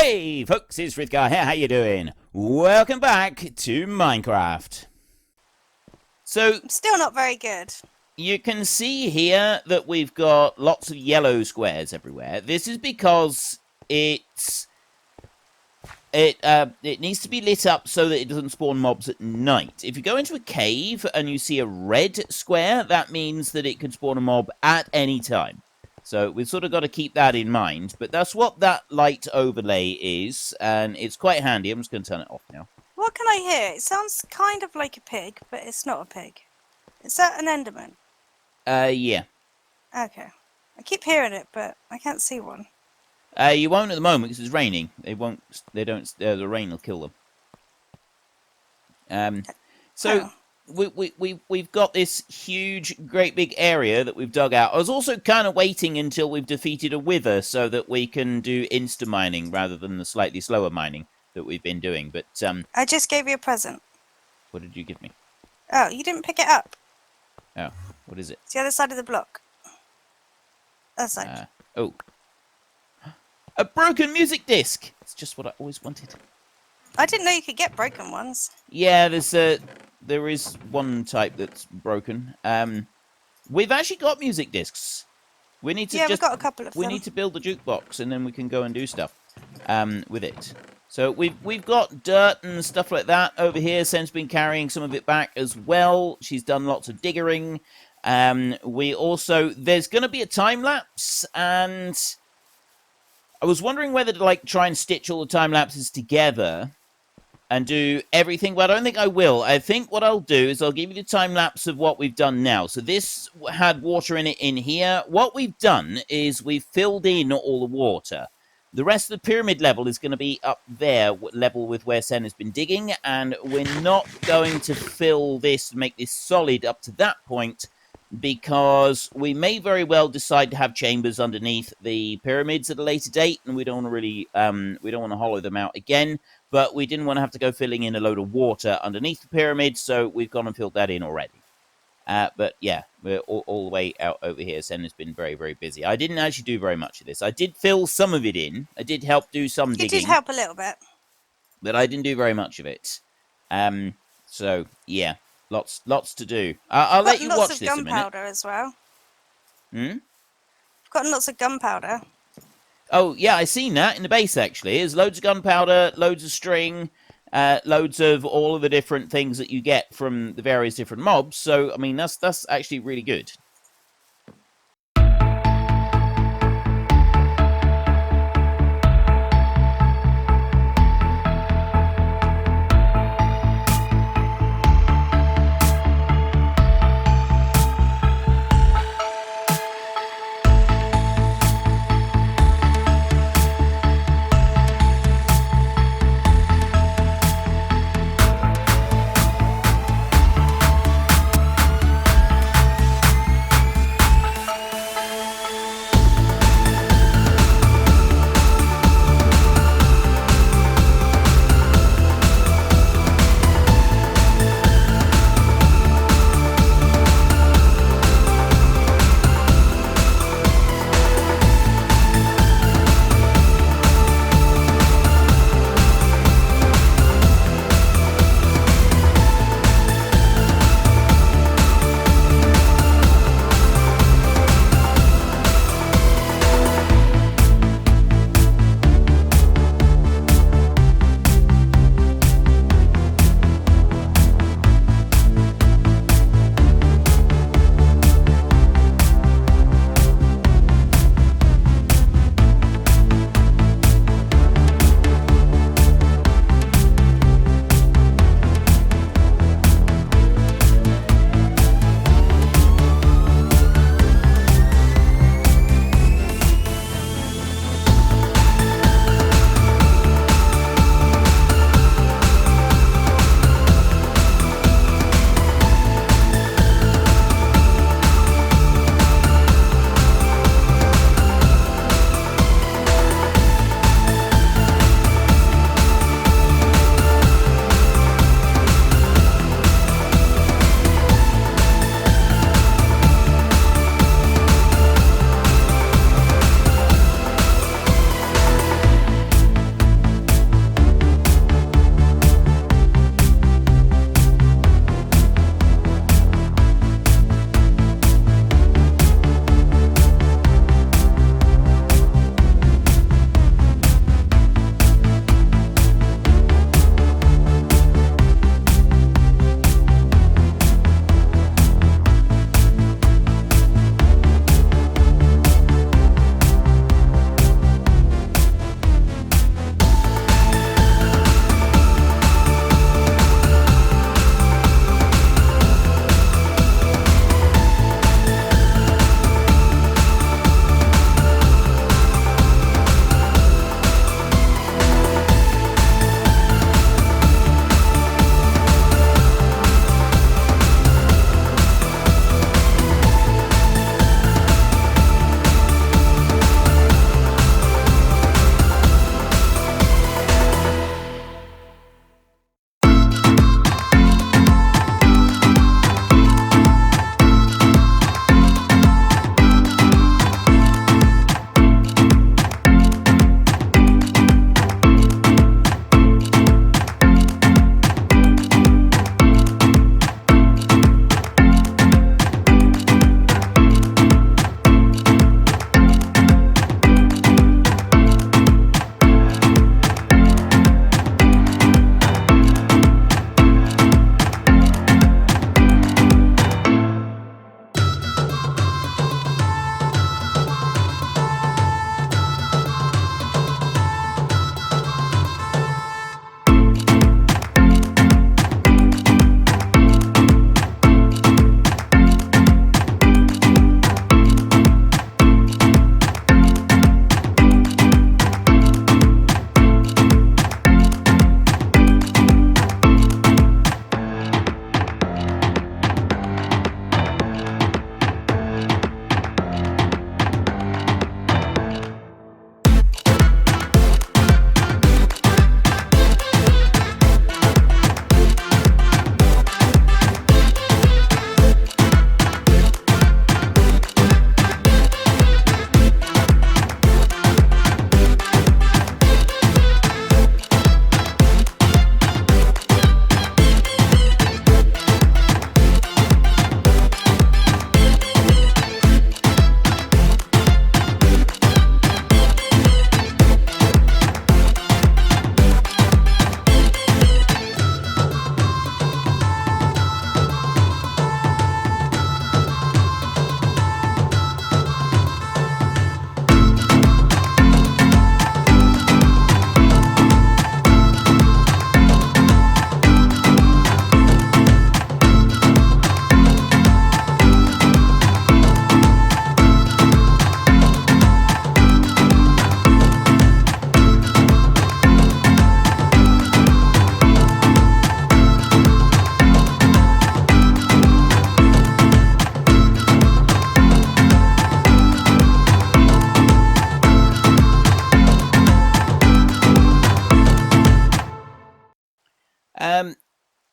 Hey folks, it's Frithgar here, how you doing? Welcome back to Minecraft. So, I'm still not very good. you can see here that we've got lots of yellow squares everywhere. This is because it needs to be lit up so that it doesn't spawn mobs at night. If you go into a cave and you see a red square, that means that it can spawn a mob at any time. So we've sort of got to keep that in mind. But that's what that light overlay is, and it's quite handy. I'm just going to turn it off now. What can I hear? It sounds kind of like a pig, but it's not a pig. Is that an Enderman? Yeah. Okay. I keep hearing it, but I can't see one. You won't at the moment because it's raining. The rain will kill them. So we've got this huge, great big area that we've dug out. I was also kind of waiting until we've defeated a wither so that we can do insta mining rather than the slightly slower mining that we've been doing. But I just gave you a present. what did you give me? Oh, you didn't pick it up. Oh, what is it? It's the other side of the block. Other side. Oh. A broken music disc! It's just what I always wanted. I didn't know you could get broken ones. Yeah, there is one type that's broken. We've actually got music discs. We need to we've got a couple of them. We need to build the jukebox and then we can go and do stuff with it. So we've got dirt and stuff like that over here. Sen's been carrying some of it back as well. She's done lots of diggering. There's going to be a time lapse, and I was wondering whether to try and stitch all the time lapses together and do everything, but I don't think I will. I think what I'll do is I'll give you the time lapse of what we've done now. So this had water in it in here. What we've done is we've filled in all the water. The rest of the pyramid level is going to be up there, level with where Sen has been digging, and we're not going to fill this, make this solid up to that point, because we may very well decide to have chambers underneath the pyramids at a later date, and we don't want to really, we don't want to hollow them out again, but we didn't want to have to go filling in a load of water underneath the pyramid, so we've gone and filled that in already. But yeah, we're all the way out over here. Sen has been very, very busy. I didn't actually do very much of this. I did fill some of it in. I did help do some digging. You did help a little bit. But I didn't do very much of it. So, yeah, lots to do. I'll let you watch this a minute. Gunpowder as well. Hmm? I've got lots of gunpowder. Oh, yeah, I seen that in the base, actually. There's loads of gunpowder, loads of string, loads of all of the different things that you get from the various different mobs. So, I mean, that's actually really good.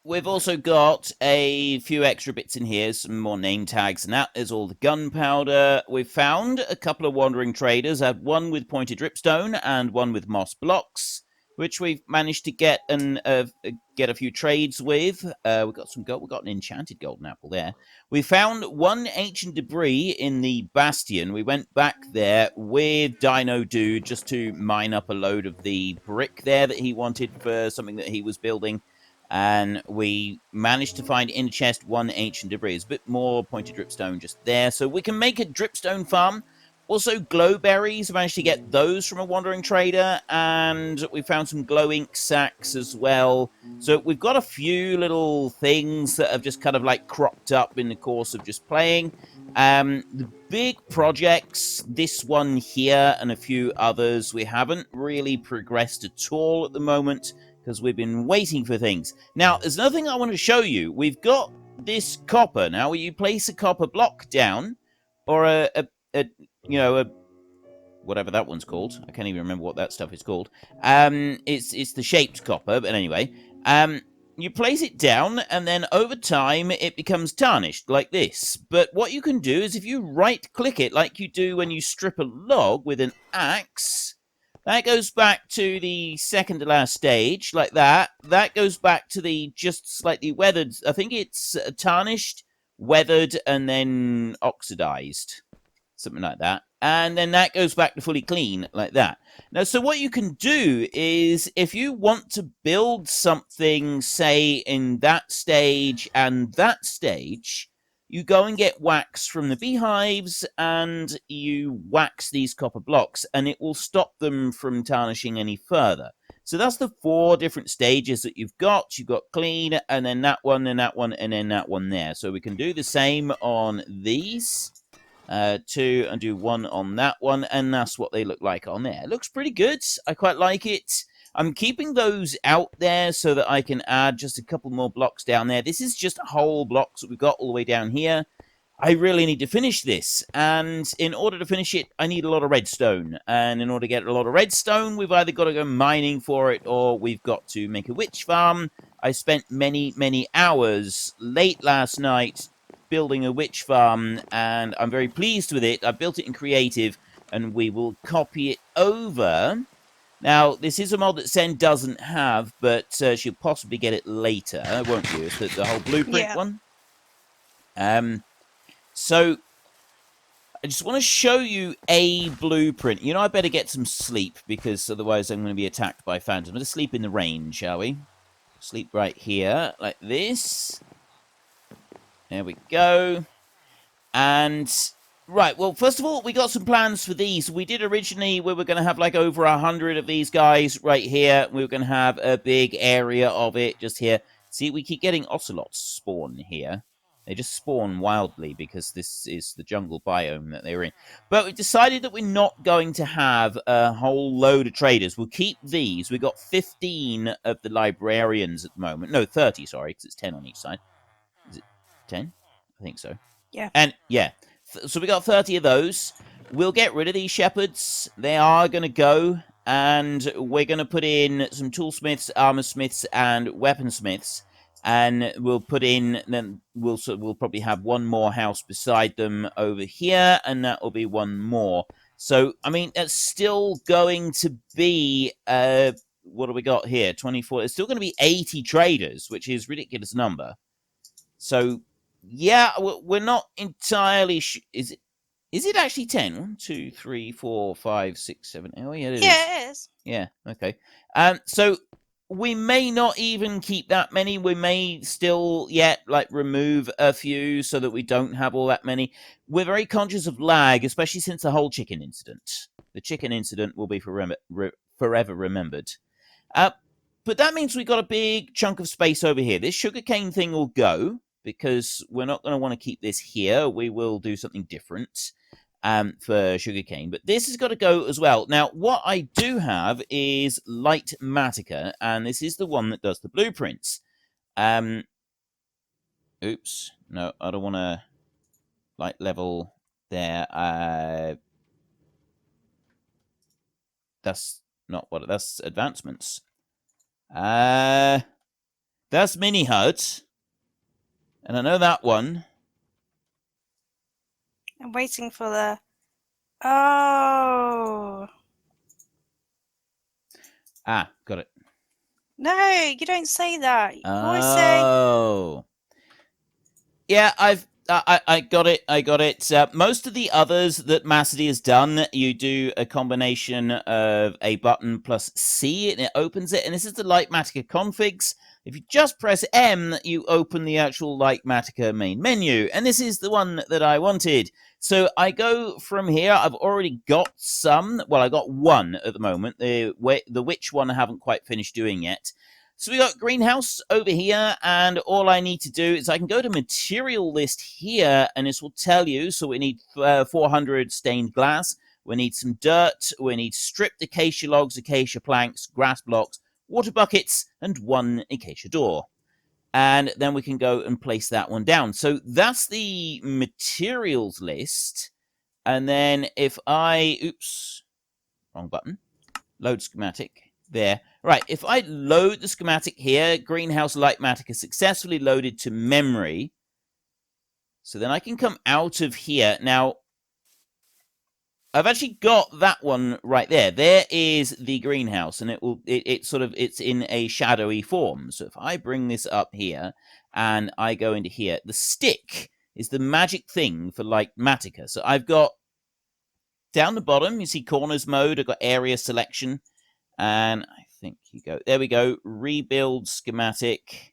we've also got a few extra bits in here, some more name tags and that. There's all the gunpowder. We've found a couple of wandering traders. I had one with pointed dripstone and one with moss blocks, which we've managed to get get a few trades with. We've got some gold. We've got an enchanted golden apple there. We found one ancient debris in the bastion. We went back there with Dino Dude just to mine up a load of the brick there that he wanted for something that he was building. And we managed to find in a chest one ancient debris. There's a bit more pointed dripstone just there. So we can make a dripstone farm. Also, glow berries, managed to get those from a wandering trader, and we found some glow ink sacks as well. So we've got a few little things that have just kind of like cropped up in the course of just playing. The big projects, this one here and a few others, we haven't really progressed at all at the moment because we've been waiting for things. Now, there's another thing I want to show you. We've got this copper. Now, where you place a copper block down, or a whatever that one's called. I can't even remember what that stuff is called. It's the shaped copper, but anyway. You place it down, and then over time, it becomes tarnished, like this. But what you can do is if you right-click it, like you do when you strip a log with an axe, that goes back to the second to last stage, like that. That goes back to the just slightly weathered. I think it's tarnished, weathered, and then oxidized. Something like that. And then that goes back to fully clean, like that. Now, so what you can do is, if you want to build something, say, in that stage and that stage, you go and get wax from the beehives, and you wax these copper blocks, and it will stop them from tarnishing any further. So that's the 4 different stages that you've got. You've got clean, and then that one, and that one, and then that one there. So we can do the same on these. 2 and do 1 on that one, and that's what they look like on there. It looks pretty good. I quite like it. I'm keeping those out there so that I can add just a couple more blocks down there. This is just whole blocks that we've got all the way down here. I really need to finish this, and in order to finish it, I need a lot of redstone. And in order to get a lot of redstone, we've either got to go mining for it, or we've got to make a witch farm. I spent many, many hours late last night building a witch farm, and I'm very pleased with it. I built it in creative, and we will copy it over. Now, this is a mod that Sen doesn't have, but she'll possibly get it later, won't you? It's the whole blueprint one. So I just want to show you a blueprint. You know, I better get some sleep, because otherwise I'm going to be attacked by phantoms. I'm going to sleep in the rain, shall we? Sleep right here, like this. There we go. And, right, well, first of all, we got some plans for these. We did originally, we were going to have like over 100 of these guys right here. We were going to have a big area of it just here. See, we keep getting ocelots spawn here. They just spawn wildly because this is the jungle biome that they're in. But we decided that we're not going to have a whole load of traders. We'll keep these. We've got 15 of the librarians at the moment. No, 30, sorry, because it's 10 on each side. Is it 10? I think so. Yeah. And, yeah. So we got 30 of those. We'll get rid of these shepherds. They are going to go. And we're going to put in some toolsmiths, armorsmiths, and weaponsmiths. And we'll put in, then we'll probably have one more house beside them over here. And that will be one more. So, I mean, that's still going to be, what do we got here? 24. It's still going to be 80 traders, which is a ridiculous number. So, yeah, we're not entirely sure. Is it actually 10? 1, 2, 3, 4, 5, 6, 7. Oh, yeah, it is. Yeah, it is. Yeah, okay. So we may not even keep that many. We may still yet remove a few so that we don't have all that many. We're very conscious of lag, especially since the whole chicken incident. The chicken incident will be forever remembered. But that means we've got a big chunk of space over here. This sugarcane thing will go, because we're not going to want to keep this here. We will do something different for sugarcane. But this has got to go as well. Now, what I do have is Litematica, and this is the one that does the blueprints. Oops. No, I don't want to light level there. That's not what... That's advancements. That's Mini Hut. And I know that one. I'm waiting for the... Oh. Ah, got it. No, you don't say that. You always say... Oh. Yeah, I got it. I got it. Most of the others that Massady has done, you do a combination of a button plus C, and it opens it. And this is the Litematica configs. If you just press M, you open the actual Litematica main menu. And this is the one that I wanted. So I go from here. I've already got some. Well, I got one at the moment. The witch one I haven't quite finished doing yet. So we got greenhouse over here, and all I need to do is I can go to material list here, and this will tell you. So we need 400 stained glass. We need some dirt. We need stripped acacia logs, acacia planks, grass blocks, water buckets, and one acacia door. And then we can go and place that one down. So that's the materials list. And then if I, oops, wrong button, load schematic. There. Right, if I load the schematic here, Greenhouse Litematica successfully loaded to memory. So then I can come out of here. Now, I've actually got that one right there. There is the greenhouse, and it's in a shadowy form. So if I bring this up here, and I go into here, the stick is the magic thing for Litematica. So I've got, down the bottom, you see corners mode, I've got area selection. And I think you go, there we go, rebuild schematic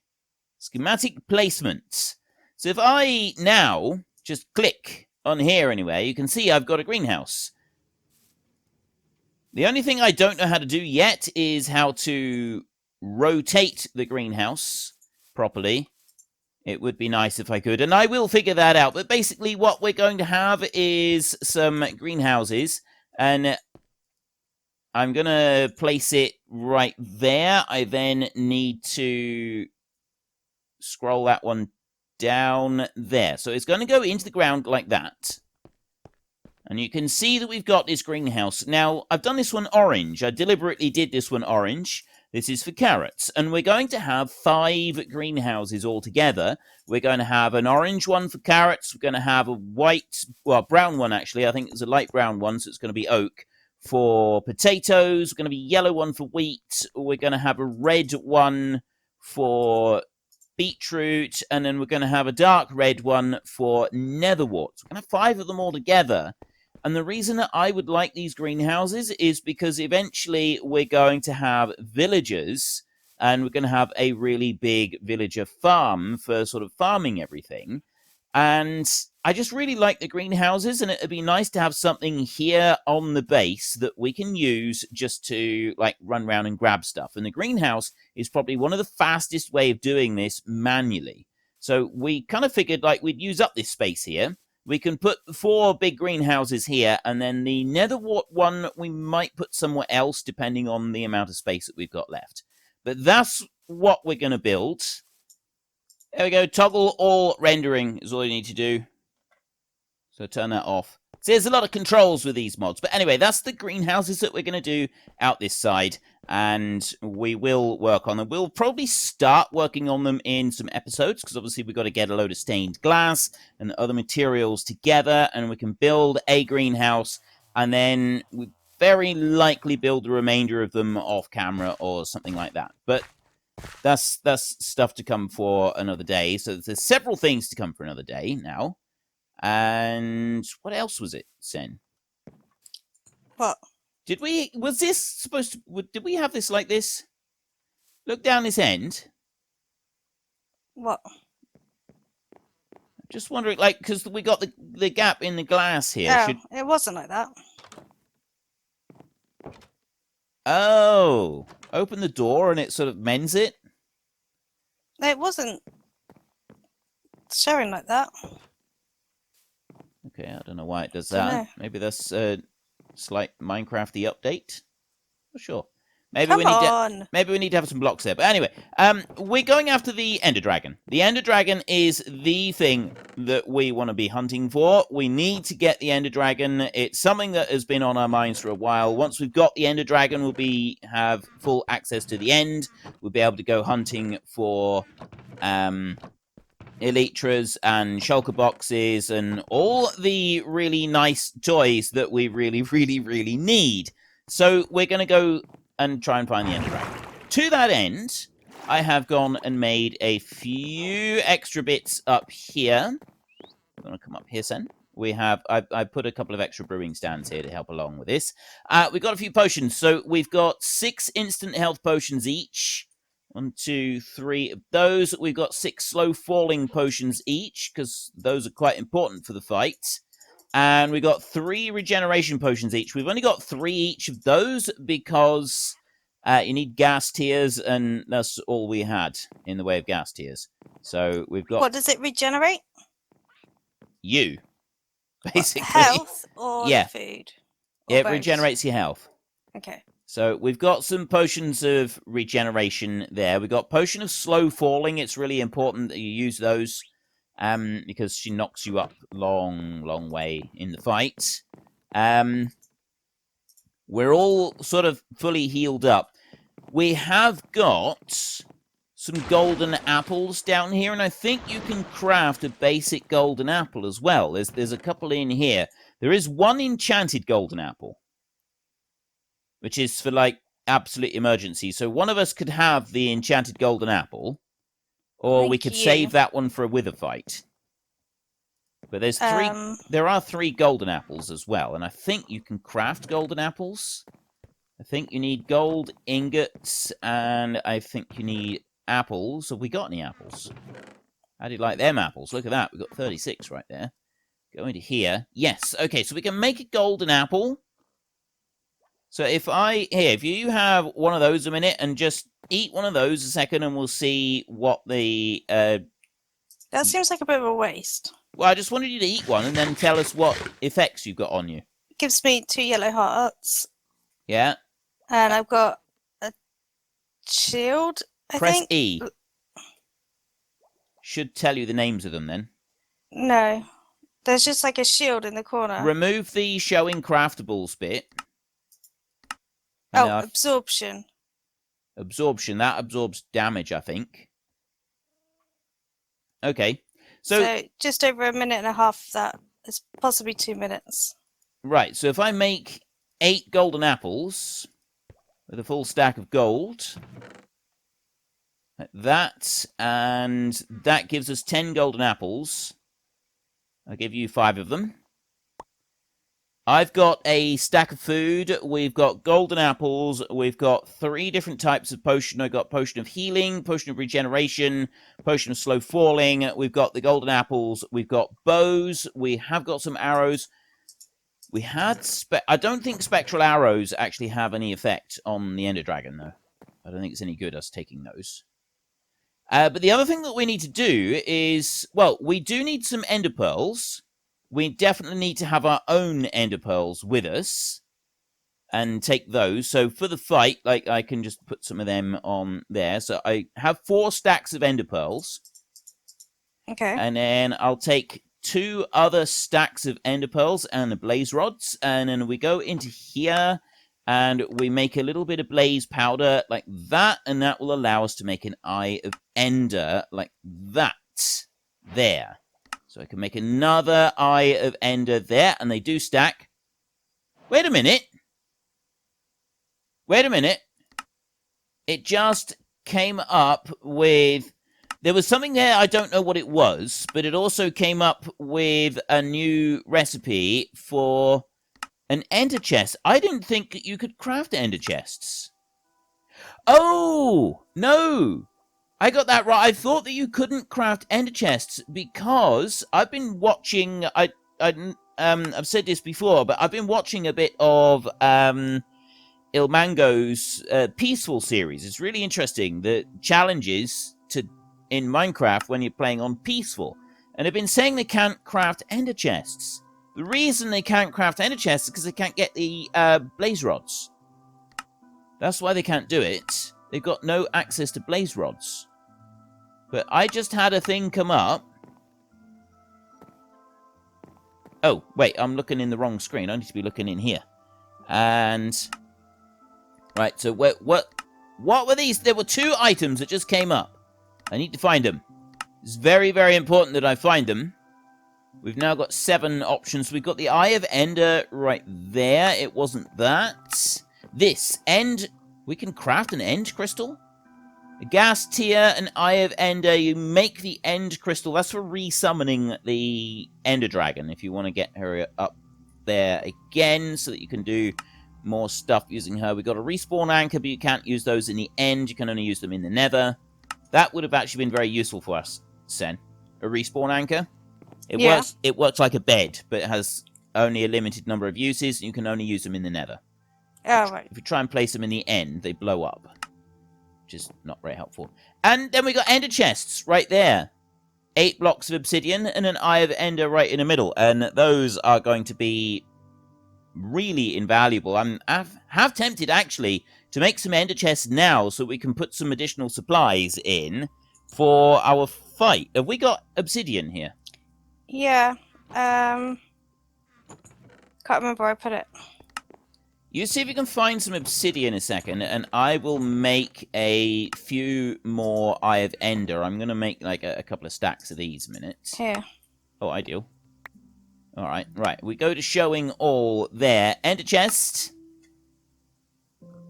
placement. So if I now just click on here anyway, you can see I've got a greenhouse. The only thing I don't know how to do yet is how to rotate the greenhouse properly. It would be nice if I could, and I will figure that out. But basically what we're going to have is some greenhouses, and I'm going to place it right there. I then need to scroll that one down there. So it's going to go into the ground like that. And you can see that we've got this greenhouse. Now, I've done this one orange. I deliberately did this one orange. This is for carrots. And we're going to have 5 greenhouses altogether. We're going to have an orange one for carrots. We're going to have a white, well, brown one actually. I think it's a light brown one, so it's going to be oak. For potatoes, we're going to be yellow one for wheat. We're going to have a red one for beetroot, and then we're going to have a dark red one for netherwort. We're going to have 5 of them all together. And the reason that I would like these greenhouses is because eventually we're going to have villagers, and we're going to have a really big villager farm for sort of farming everything. And I just really like the greenhouses, and it'd be nice to have something here on the base that we can use just to like run around and grab stuff. And the greenhouse is probably one of the fastest way of doing this manually. So we kind of figured like we'd use up this space here. We can put 4 big greenhouses here, and then the netherwort one we might put somewhere else depending on the amount of space that we've got left. But that's what we're going to build. There we go. Toggle all rendering is all you need to do. So turn that off. So there's a lot of controls with these mods. But anyway, that's the greenhouses that we're going to do out this side. And we will work on them. We'll probably start working on them in some episodes, because obviously we've got to get a load of stained glass and other materials together. And we can build a greenhouse. And then we very likely build the remainder of them off camera or something like that. But that's stuff to come for another day. So there's several things to come for another day now. And what else was it, Sen? What? Did we have this like this? Look down this end. What? Just wondering, like, because we got the gap in the glass here. Oh, it wasn't like that. Oh, open the door and it sort of mends it? It wasn't showing like that. Okay, I don't know why it does that. Maybe that's a slight Minecrafty update. For sure. Maybe Come on. maybe we need to have some blocks there. But anyway, we're going after the Enderdragon. The Enderdragon is the thing that we want to be hunting for. We need to get the Enderdragon. It's something that has been on our minds for a while. Once we've got the Enderdragon, we'll have full access to the end. We'll be able to go hunting for elytras and shulker boxes and all the really nice toys that we really, really, really need. So we're going to go and try and find the Enderdragon. To that end, I have gone and made a few extra bits up here. I'm going to come up here, Sen. I put a couple of extra brewing stands here to help along with this. We've got a few potions. So we've got 6 instant health potions each. 1, 2, 3 of those. We've got 6 slow falling potions each, because those are quite important for the fight. And we got 3 regeneration potions each. We've only got 3 each of those because you need gas tiers, and that's all we had in the way of gas tiers. So we've got... What does it regenerate? You, basically. What, health or yeah. the food? Or it both? regenerates your health. Okay. So we've got some potions of regeneration there. We've got potion of slow falling. It's really important that you use those. Because she knocks you up long way in the fight. We're all sort of fully healed up. We have got some golden apples down here, and I think you can craft a basic golden apple as well. There's a couple in here. There is 1 enchanted golden apple, which is for, like, absolute emergency. So one of us could have the enchanted golden apple, or we could save that one for a wither fight. But there's 3. There are 3 golden apples as well, and I think you can craft golden apples. I think you need gold ingots, and I think you need apples. Have we got any apples? How do you like them apples? Look at that. We've got 36 right there. Go into here. Yes. Okay, so we can make a golden apple. So if you have one of those a minute and just eat one of those a second, and we'll see what the... That seems like a bit of a waste. Well, I just wanted you to eat one and then tell us what effects you've got on you. It gives me 2 yellow hearts. Yeah. And I've got a shield, I think. Press E. Should tell you the names of them then. No. There's just like a shield in the corner. Remove the showing craftables bit. Oh, absorption. Absorption. That absorbs damage, I think. Okay. So just over a minute and a half of that. It's possibly 2 minutes. Right, so if I make 8 golden apples with a full stack of gold, like that, and that gives us 10 golden apples. I'll give you 5 of them. I've got a stack of food. We've got golden apples. We've got 3 different types of potion. I've got potion of healing, potion of regeneration, potion of slow falling. We've got the golden apples. We've got bows. We have got some arrows. We had... I don't think spectral arrows actually have any effect on the Enderdragon, though. I don't think it's any good us taking those. But the other thing that we need to do is... Well, we do need some ender pearls. We definitely need to have our own ender pearls with us and take those. So for the fight, like, I can just put some of them on there. So I have 4 stacks of ender pearls. Okay. And then I'll take 2 other stacks of ender pearls and the blaze rods. And then we go into here and we make a little bit of blaze powder like that. And that will allow us to make an eye of ender like that there. So I can make another eye of ender there, and they do stack. Wait a minute. Wait a minute. It just came up with... There was something there, I don't know what it was, but it also came up with a new recipe for an ender chest. I didn't think that you could craft ender chests. Oh, no. I got that right. I thought that you couldn't craft ender chests because I've been watching... I've said this before, but I've been watching a bit of Ilmango's Peaceful series. It's really interesting, the challenges in Minecraft when you're playing on Peaceful. And they've been saying they can't craft ender chests. The reason they can't craft ender chests is because they can't get the blaze rods. That's why they can't do it. They've got no access to blaze rods. But I just had a thing come up. Oh, wait, I'm looking in the wrong screen. I need to be looking in here. And... Right, so what were these? There were 2 items that just came up. I need to find them. It's very, very important that I find them. We've now got 7 options. We've got the Eye of Ender right there. It wasn't that. This, End... We can craft an End Crystal? A gas tier, an Eye of Ender. You make the End Crystal. That's for resummoning the Enderdragon, if you want to get her up there again, so that you can do more stuff using her. We've got a respawn anchor, but you can't use those in the end. You can only use them in the nether. That would have actually been very useful for us, Sen. A respawn anchor. It works like a bed, but it has only a limited number of uses, and you can only use them in the nether. Oh, right. If you try and place them in the end, they blow up, which is not very helpful. And then we got ender chests right there. 8 blocks of obsidian and an Eye of Ender right in the middle. And those are going to be really invaluable. I'm half tempted, actually, to make some ender chests now so we can put some additional supplies in for our fight. Have we got obsidian here? Yeah. Can't remember where I put it. You see if you can find some obsidian a second, and I will make a few more Eye of Ender. I'm going to make like a couple of stacks of these a minute. Here. Oh, ideal. Alright, right. We go to showing all there. Ender chest.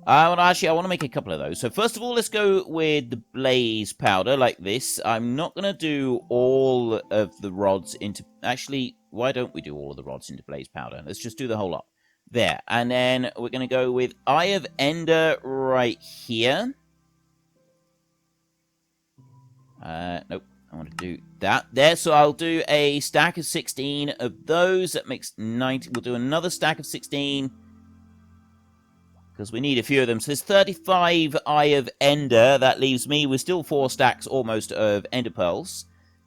Actually, I want to make a couple of those. So first of all, let's go with the blaze powder like this. I'm not going to do all of the rods into... Actually, why don't we do all of the rods into blaze powder? Let's just do the whole lot. There. And then we're going to go with Eye of Ender right here. Nope. I want to do that there. So I'll do a stack of 16 of those. That makes 90. We'll do another stack of 16. Because we need a few of them. So there's 35 Eye of Ender. That leaves me with still 4 stacks almost of Ender Pearls.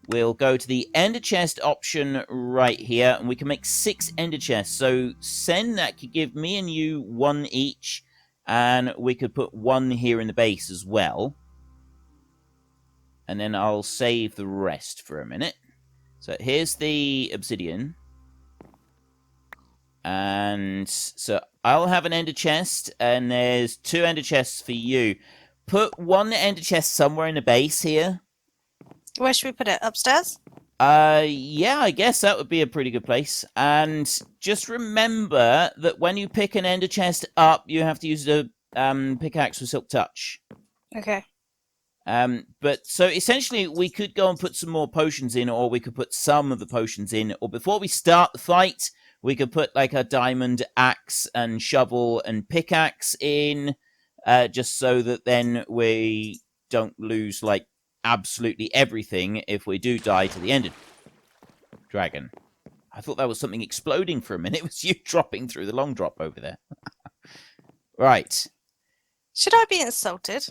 We'll go to the Ender Chest option right here. And we can make 6 Ender Chests. So Sen, that could give me and you 1 each. And we could put 1 here in the base as well. And then I'll save the rest for a minute. So here's the obsidian. And so I'll have an ender chest. And there's 2 ender chests for you. Put 1 ender chest somewhere in the base here. Where should we put it? Upstairs? Yeah, I guess that would be a pretty good place. And just remember that when you pick an ender chest up, you have to use the pickaxe with silk touch. Okay. But so essentially we could go and put some more potions in, or we could put some of the potions in, or before we start the fight, we could put like a diamond axe and shovel and pickaxe in, just so that then we don't lose like absolutely everything if we do die to the Ender Dragon. I thought that was something exploding for a minute. It was you dropping through the long drop over there. Right. Should I be insulted?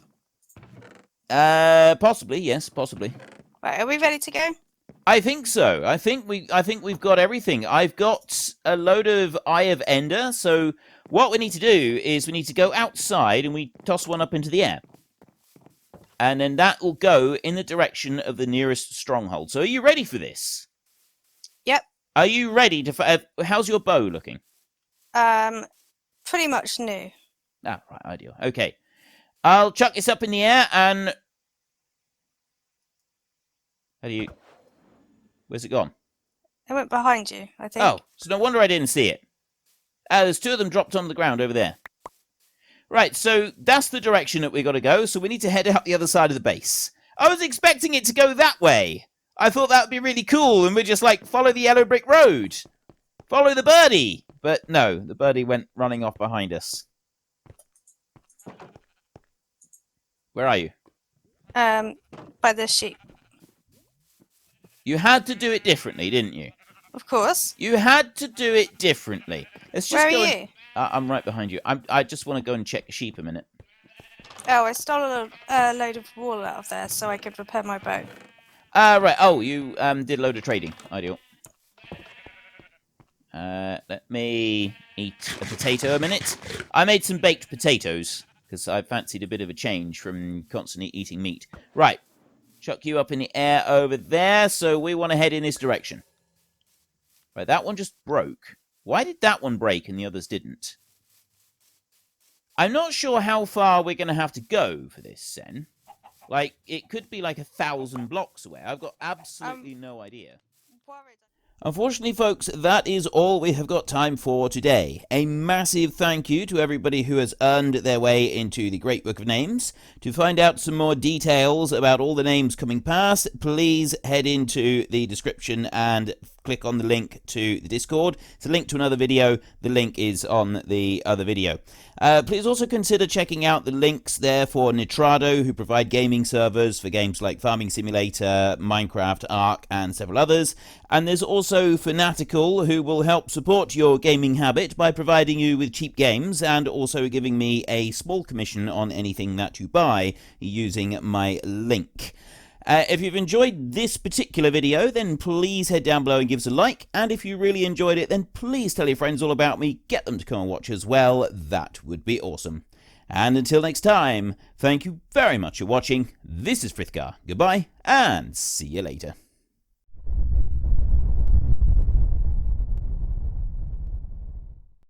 Possibly, yes, possibly. Right, are we ready to go? I think so. I think we've got everything. I've got a load of Eye of Ender, so what we need to do is we need to go outside and we toss one up into the air. And then that will go in the direction of the nearest stronghold. So are you ready for this? Yep. Are you ready to... how's your bow looking? Pretty much new. Ah, right, ideal. Okay. I'll chuck this up in the air and... How do you... Where's it gone? It went behind you, I think. Oh, so no wonder I didn't see it. There's 2 of them dropped on the ground over there. Right, so that's the direction that we got to go, so we need to head out the other side of the base. I was expecting it to go that way. I thought that would be really cool, and we'd just, like, follow the yellow brick road. Follow the birdie. But no, the birdie went running off behind us. Where are you? By the sheep. You had to do it differently, didn't you? Of course. You had to do it differently. Let's just Where go are you? I'm right behind you. I just want to go and check the sheep a minute. Oh, I stole a load of wool out of there so I could repair my bow. Right. Oh, you did a load of trading. Ideal. Let me eat a potato a minute. I made some baked potatoes because I fancied a bit of a change from constantly eating meat. Right. Chuck you up in the air over there, so we want to head in this direction. Right, that one just broke. Why did that one break and the others didn't? I'm not sure how far we're going to have to go for this, Sen. Like, it could be like 1,000 blocks away. I've got absolutely no idea. Unfortunately, folks, that is all we have got time for today. A massive thank you to everybody who has earned their way into the Great Book of Names. To find out some more details about all the names coming past, please head into the description and click on the link to the Discord. It's a link to another video. The link is on the other video. Please also consider checking out the links there for Nitrado, who provide gaming servers for games like Farming Simulator, Minecraft, Ark, and several others. And there's also Fanatical, who will help support your gaming habit by providing you with cheap games and also giving me a small commission on anything that you buy using my link. If you've enjoyed this particular video, then please head down below and give us a like. And if you really enjoyed it, then please tell your friends all about me. Get them to come and watch as well. That would be awesome. And until next time, thank you very much for watching. This is Frithgar. Goodbye, and see you later.